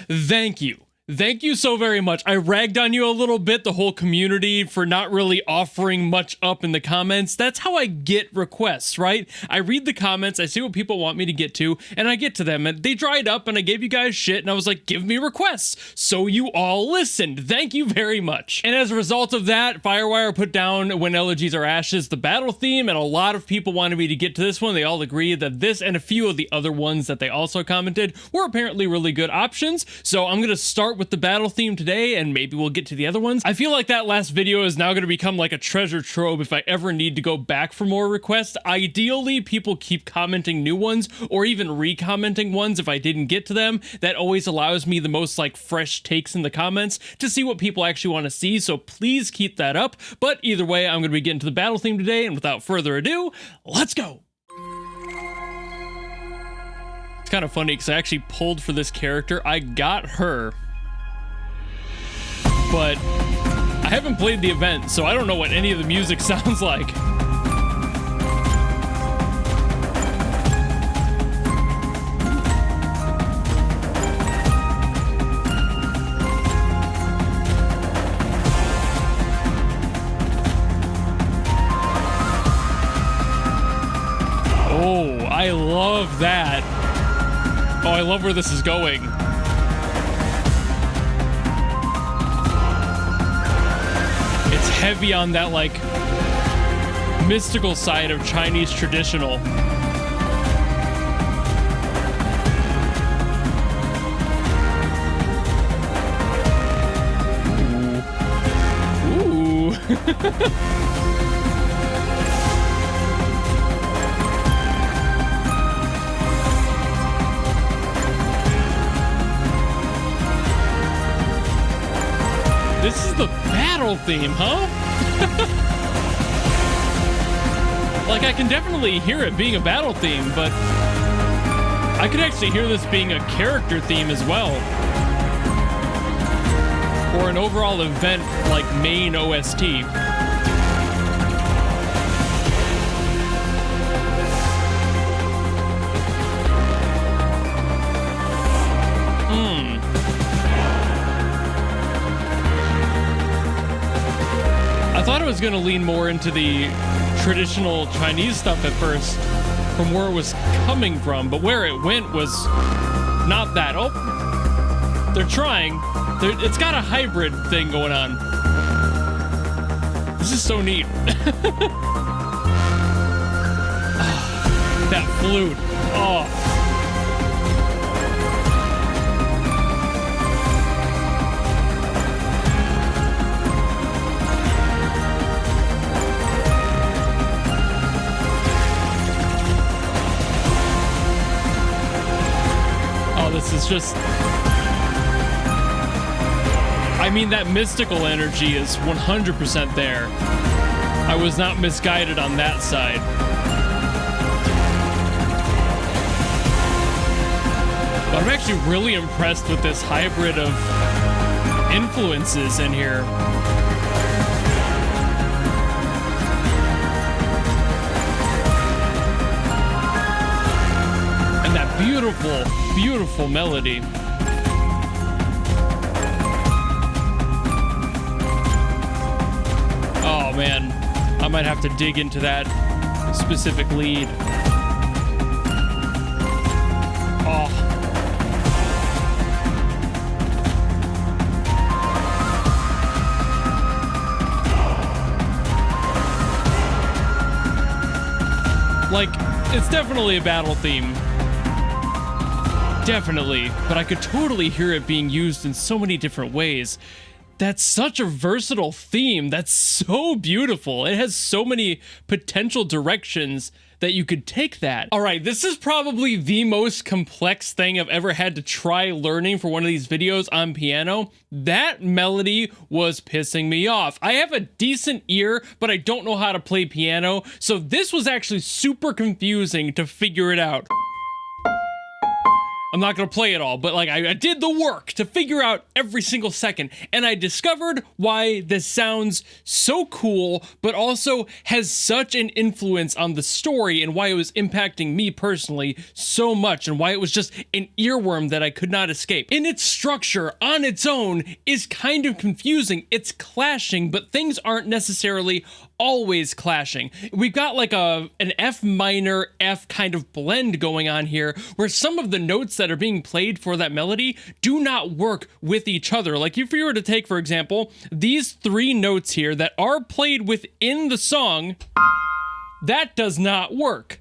thank you. Thank you so very much. I ragged on you a little bit, the whole community, for not really offering much up in the comments. That's how I get requests, right? I read the comments, I see what people want me to get to, and I get to them, and they dried up, and I gave you guys shit, and I was like, give me requests. So you all listened. Thank you very much. And as a result of that, Firewire put down When Elegies Are Ashes, the battle theme, and a lot of people wanted me to get to this one. They all agreed that this and a few of the other ones that they also commented were apparently really good options. So I'm going to start with the battle theme today, and maybe we'll get to the other ones. I feel like that last video is now going to become like a treasure trove if I ever need to go back for more requests. Ideally, people keep commenting new ones or even re-commenting ones if I didn't get to them. That always allows me the most like fresh takes in the comments to see what people actually want to see, so please keep that up. But either way, I'm going to be getting to the battle theme today, and without further ado, let's go! It's kind of funny because I actually pulled for this character. I got her, but I haven't played the event, so I don't know what any of the music sounds like. Oh, I love that. Oh, I love where this is going. It's heavy on that, like, mystical side of Chinese traditional. Ooh. Ooh. This is the battle theme, huh? Like, I can definitely hear it being a battle theme, but I could actually hear this being a character theme as well. Or an overall event, like, main OST. I thought it was going to lean more into the traditional Chinese stuff at first, from where it was coming from, but where it went was not that. Oh, they're trying. It's got a hybrid thing going on. This is so neat. Oh, that flute. Oh. This is just, I mean, that mystical energy is 100% there. I was not misguided on that side. But I'm actually really impressed with this hybrid of influences in here. And that beautiful, beautiful melody. Oh man, I might have to dig into that specific lead. Oh. Like, it's definitely a battle theme. Definitely, but I could totally hear it being used in so many different ways. That's such a versatile theme. That's so beautiful. It has so many potential directions that you could take that. All right, this is probably the most complex thing I've ever had to try learning for one of these videos on piano. That melody was pissing me off. I have a decent ear, but I don't know how to play piano, so this was actually super confusing to figure it out. I'm not going to play it all, but like I did the work to figure out every single second, and I discovered why this sounds so cool, but also has such an influence on the story and why it was impacting me personally so much, and why it was just an earworm that I could not escape. In its structure, on its own, is kind of confusing. It's clashing, but things aren't necessarily always clashing. We've got like an F minor F kind of blend going on here, where some of the notes that are being played for that melody do not work with each other. Like if you were to take, for example, these 3 notes here that are played within the song, that does not work.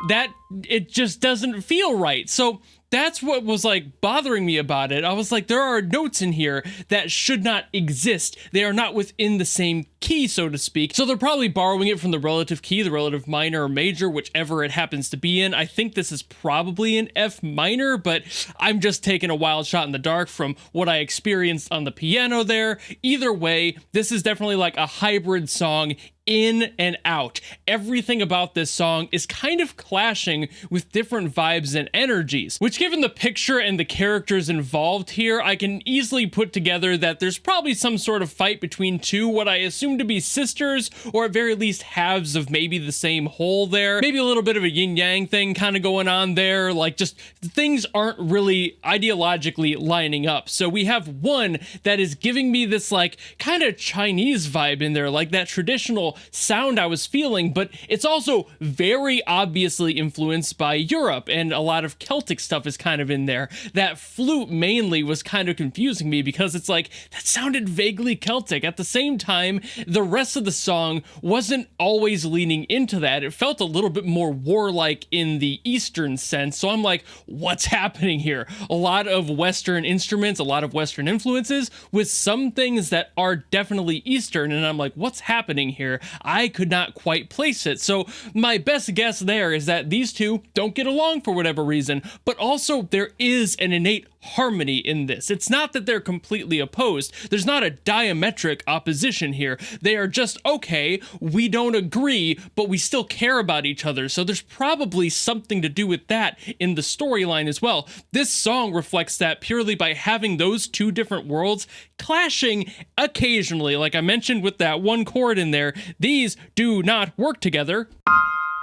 That it just doesn't feel right. So that's what was like bothering me about it. I was like, there are notes in here that should not exist. They are not within the same key, so to speak. So they're probably borrowing it from the relative key, the relative minor or major, whichever it happens to be in. I think this is probably an F minor, but I'm just taking a wild shot in the dark from what I experienced on the piano there. Either way, this is definitely like a hybrid song in and out. Everything about this song is kind of clashing with different vibes and energies, which given the picture and the characters involved here, I can easily put together that there's probably some sort of fight between two, what I assume to be sisters, or at very least halves of maybe the same whole there. Maybe a little bit of a yin-yang thing kind of going on there, like just things aren't really ideologically lining up. So we have one that is giving me this like kind of Chinese vibe in there, like that traditional sound I was feeling, but it's also very obviously influenced by Europe, and a lot of Celtic stuff is kind of in there. That flute mainly was kind of confusing me because it's like, that sounded vaguely Celtic. At the same time, the rest of the song wasn't always leaning into that. It felt a little bit more warlike in the Eastern sense, so I'm like, what's happening here? A lot of Western instruments, a lot of Western influences, with some things that are definitely Eastern, and I'm like, what's happening here? I could not quite place it. So my best guess there is that these two don't get along for whatever reason, but also there is an innate harmony in this. It's not that they're completely opposed. There's not a diametric opposition here. They are just, okay, we don't agree, but we still care about each other. So there's probably something to do with that in the storyline as well. This song reflects that purely by having those two different worlds clashing occasionally. Like I mentioned with that one chord in there, these do not work together,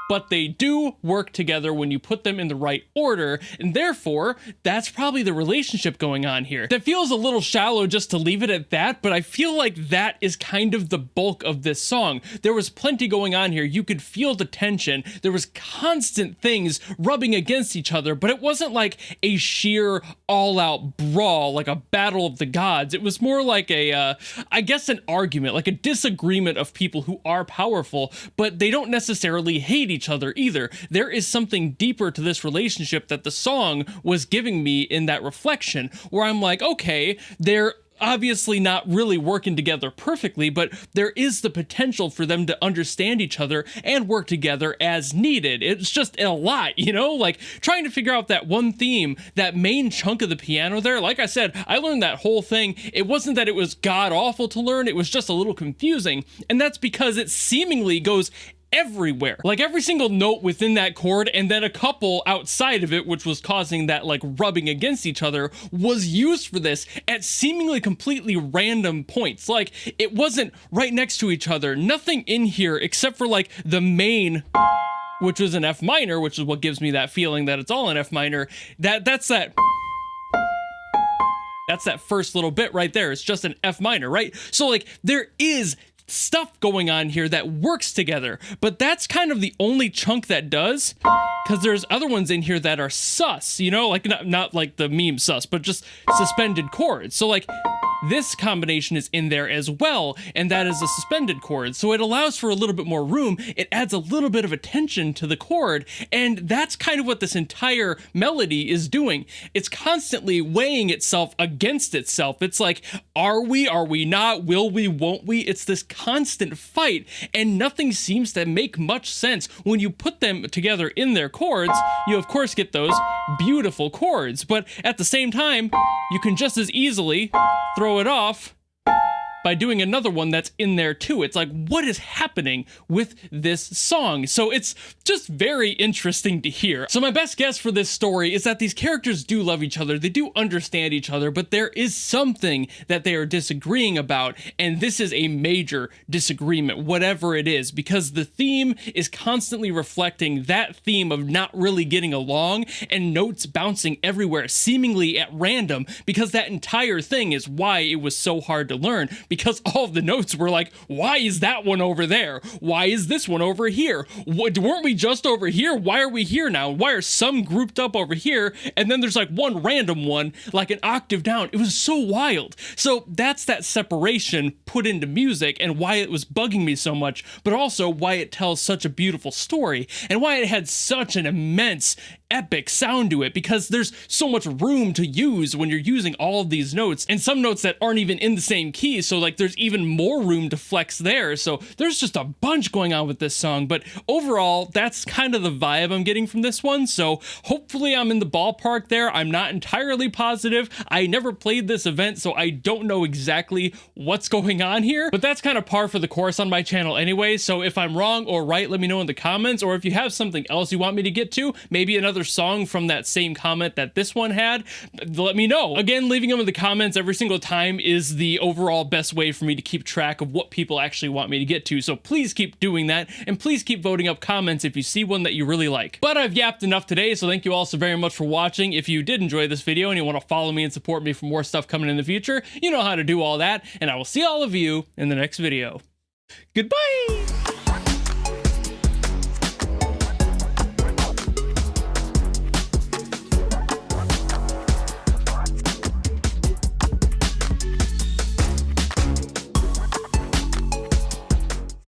but they do work together when you put them in the right order, and therefore, that's probably the relationship going on here. That feels a little shallow just to leave it at that, but I feel like that is kind of the bulk of this song. There was plenty going on here. You could feel the tension. There was constant things rubbing against each other, but it wasn't like a sheer all-out brawl, like a battle of the gods. It was more like a, I guess an argument, like a disagreement of people who are powerful, but they don't necessarily hate each other either. There is something deeper to this relationship that the song was giving me in that reflection, where I'm like, okay, they're obviously not really working together perfectly, but there is the potential for them to understand each other and work together as needed. It's just a lot, you know, like trying to figure out that one theme, that main chunk of the piano there. Like I said, I learned that whole thing. It wasn't that it was god awful to learn, it was just a little confusing, and that's because it seemingly goes everywhere. Like every single note within that chord, and then a couple outside of it, which was causing that like rubbing against each other, was used for this at seemingly completely random points. Like it wasn't right next to each other. Nothing in here except for like the main, which was an F minor, which is what gives me that feeling that it's all in F minor. That's that first little bit right there. It's just an F minor, right? So like there is stuff going on here that works together, but that's kind of the only chunk that does, because there's other ones in here that are sus, you know, like not like the meme sus, but just suspended chords. So like this combination is in there as well, and that is a suspended chord, so it allows for a little bit more room. It adds a little bit of attention to the chord, and that's kind of what this entire melody is doing. It's constantly weighing itself against itself. It's like, are we not, will we, won't we? It's this constant fight, and nothing seems to make much sense. When you put them together in their chords, you of course get those beautiful chords, but at the same time, you can just as easily throw it off by doing another one that's in there too. It's like, what is happening with this song? So it's just very interesting to hear. So my best guess for this story is that these characters do love each other, they do understand each other, but there is something that they are disagreeing about, and this is a major disagreement, whatever it is, because the theme is constantly reflecting that theme of not really getting along and notes bouncing everywhere, seemingly at random, because that entire thing is why it was so hard to learn, because all of the notes were like, why is that one over there? Why is this one over here? Weren't we just over here? Why are we here now? Why are some grouped up over here? And then there's like one random one, like an octave down. It was so wild. So that's that separation put into music and why it was bugging me so much, but also why it tells such a beautiful story and why it had such an immense epic sound to it, because there's so much room to use when you're using all of these notes, and some notes that aren't even in the same key, so like there's even more room to flex there. So there's just a bunch going on with this song, but overall that's kind of the vibe I'm getting from this one. So hopefully I'm in the ballpark there. I'm not entirely positive. I never played this event, so I don't know exactly what's going on here, but that's kind of par for the course on my channel anyway. So if I'm wrong or right, let me know in the comments, or if you have something else you want me to get to, maybe another song from that same comment that this one had, let me know. Again, leaving them in the comments every single time is the overall best way for me to keep track of what people actually want me to get to. So please keep doing that, and please keep voting up comments if you see one that you really like. But I've yapped enough today, so thank you all so very much for watching. If you did enjoy this video and you want to follow me and support me for more stuff coming in the future, you know how to do all that, and I will see all of you in the next video. Goodbye!